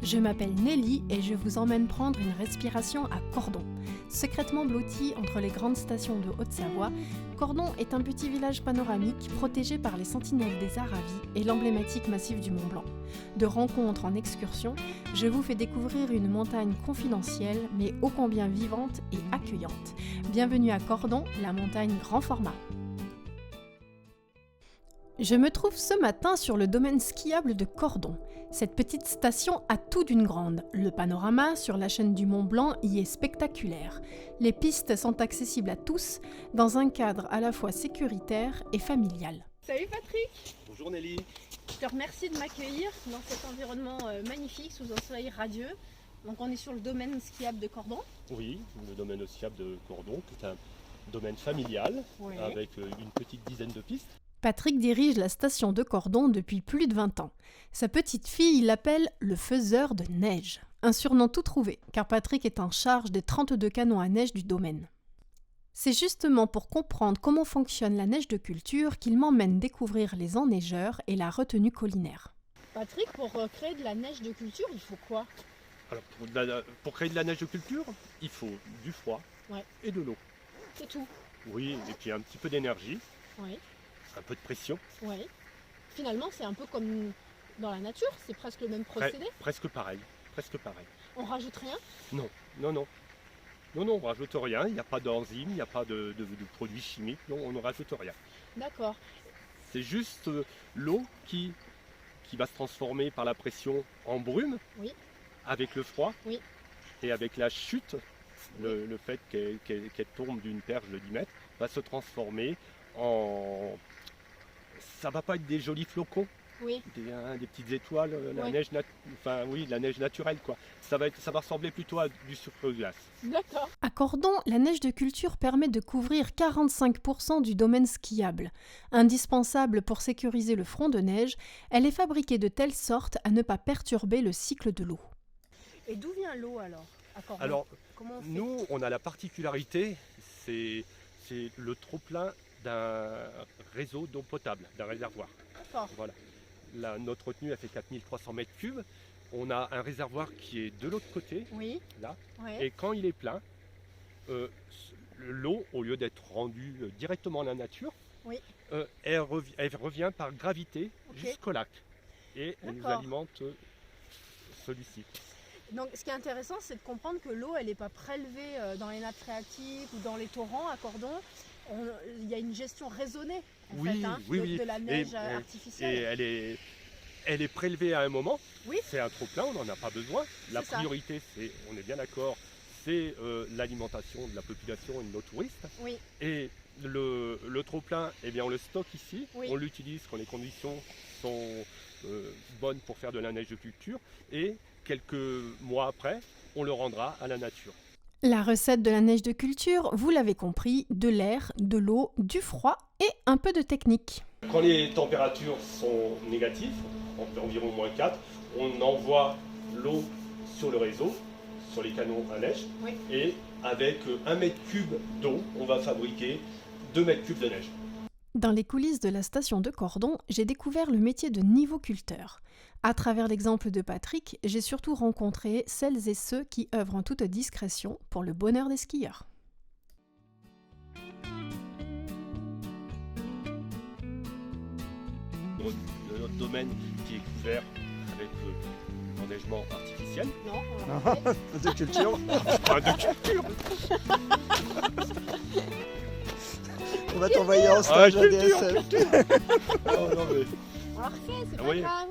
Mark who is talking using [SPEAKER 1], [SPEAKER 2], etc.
[SPEAKER 1] Je m'appelle Nelly et je vous emmène prendre une respiration à Cordon. Secrètement blotti entre les grandes stations de Haute-Savoie, Cordon est un petit village panoramique protégé par les sentinelles des Aravis et l'emblématique massif du Mont Blanc. De rencontre en excursion, je vous fais découvrir une montagne confidentielle mais ô combien vivante et accueillante. Bienvenue à Cordon, la montagne grand format. Je me trouve ce matin sur le domaine skiable de Cordon. Cette petite station a tout d'une grande. Le panorama sur la chaîne du Mont Blanc y est spectaculaire. Les pistes sont accessibles à tous, dans un cadre à la fois sécuritaire et familial.
[SPEAKER 2] Salut Patrick!
[SPEAKER 3] Bonjour Nelly!
[SPEAKER 2] Je te remercie de m'accueillir dans cet environnement magnifique sous un soleil radieux. Donc on est sur le domaine skiable de Cordon.
[SPEAKER 3] Oui, le domaine skiable de Cordon, qui est un domaine familial,
[SPEAKER 2] Oui.
[SPEAKER 3] avec une petite dizaine de pistes.
[SPEAKER 1] Patrick dirige la station de Cordon depuis plus de 20 ans. Sa petite fille l'appelle le faiseur de neige. Un surnom tout trouvé, car Patrick est en charge des 32 canons à neige du domaine. C'est justement pour comprendre comment fonctionne la neige de culture qu'il m'emmène découvrir les enneigeurs et la retenue collinaire.
[SPEAKER 2] Patrick, pour créer de la neige de culture, il faut quoi?
[SPEAKER 3] Alors pour créer de la neige de culture, il faut du froid et de l'eau.
[SPEAKER 2] C'est tout.
[SPEAKER 3] Oui, et puis un petit peu d'énergie,
[SPEAKER 2] Oui.
[SPEAKER 3] un peu de pression.
[SPEAKER 2] Oui. Finalement, c'est un peu comme dans la nature, c'est presque le même procédé.
[SPEAKER 3] Presque pareil, presque pareil.
[SPEAKER 2] On rajoute rien?
[SPEAKER 3] Non, on rajoute rien, il n'y a pas d'enzymes, il n'y a pas de produits chimiques, non, on ne rajoute rien.
[SPEAKER 2] D'accord.
[SPEAKER 3] C'est juste l'eau qui va se transformer par la pression en brume,
[SPEAKER 2] Oui.
[SPEAKER 3] avec le froid,
[SPEAKER 2] Oui.
[SPEAKER 3] et avec la chute, le fait qu'elle tombe d'une perche de 10 mètres, va se transformer en... Ça va pas être des jolis flocons,
[SPEAKER 2] Oui.
[SPEAKER 3] des petites étoiles, la neige naturelle, quoi. Ça va ressembler plutôt à du sucre glace.
[SPEAKER 2] D'accord.
[SPEAKER 1] À Cordon, la neige de culture permet de couvrir 45% du domaine skiable. Indispensable pour sécuriser le front de neige, elle est fabriquée de telle sorte à ne pas perturber le cycle de l'eau.
[SPEAKER 2] Et d'où vient l'eau alors à Cordon?
[SPEAKER 3] Alors,
[SPEAKER 2] comment on fait?
[SPEAKER 3] nous, on a la particularité, c'est le trop-plein d'un réseau d'eau potable, d'un réservoir.
[SPEAKER 2] D'accord.
[SPEAKER 3] Voilà. Là, notre retenue, elle fait 4300 mètres cubes. On a un réservoir qui est de l'autre côté,
[SPEAKER 2] Oui.
[SPEAKER 3] là.
[SPEAKER 2] Ouais.
[SPEAKER 3] Et quand il est plein, l'eau, au lieu d'être rendue directement à la nature,
[SPEAKER 2] Oui.
[SPEAKER 3] elle revient par gravité jusqu'au lac. Et elle nous
[SPEAKER 2] D'accord.
[SPEAKER 3] alimente celui-ci.
[SPEAKER 2] Donc, ce qui est intéressant, c'est de comprendre que l'eau, elle n'est pas prélevée dans les nappes phréatiques ou dans les torrents à Cordon. Il y a une gestion raisonnée de la neige artificielle.
[SPEAKER 3] Et elle est prélevée à un moment.
[SPEAKER 2] Oui.
[SPEAKER 3] C'est un trop-plein, on n'en a pas besoin. La
[SPEAKER 2] C'est ça.
[SPEAKER 3] priorité, on est bien d'accord, c'est l'alimentation de la population et de nos touristes.
[SPEAKER 2] Oui.
[SPEAKER 3] Et le trop-plein, eh bien, on le stocke ici,
[SPEAKER 2] Oui.
[SPEAKER 3] on l'utilise quand les conditions sont bonnes pour faire de la neige de culture. Et quelques mois après, on le rendra à la nature.
[SPEAKER 1] La recette de la neige de culture, vous l'avez compris, de l'air, de l'eau, du froid et un peu de technique.
[SPEAKER 3] Quand les températures sont négatives, environ -4, on envoie l'eau sur le réseau, sur les canons à neige,
[SPEAKER 2] Oui.
[SPEAKER 3] et avec 1 mètre cube d'eau, on va fabriquer 2 mètres cubes de neige.
[SPEAKER 1] Dans les coulisses de la station de Cordon, j'ai découvert le métier de nivoculteur. À travers l'exemple de Patrick, j'ai surtout rencontré celles et ceux qui œuvrent en toute discrétion pour le bonheur des skieurs.
[SPEAKER 3] Notre domaine qui est couvert avec l'enneigement artificiel.
[SPEAKER 2] Non, on l'a fait.
[SPEAKER 4] De culture.
[SPEAKER 3] Pas de culture.
[SPEAKER 4] On va t'envoyer en stage à
[SPEAKER 3] culture,
[SPEAKER 4] DSL.
[SPEAKER 3] Oh, non, mais...
[SPEAKER 2] On l'a refait, c'est pas
[SPEAKER 3] Oui.
[SPEAKER 2] grave.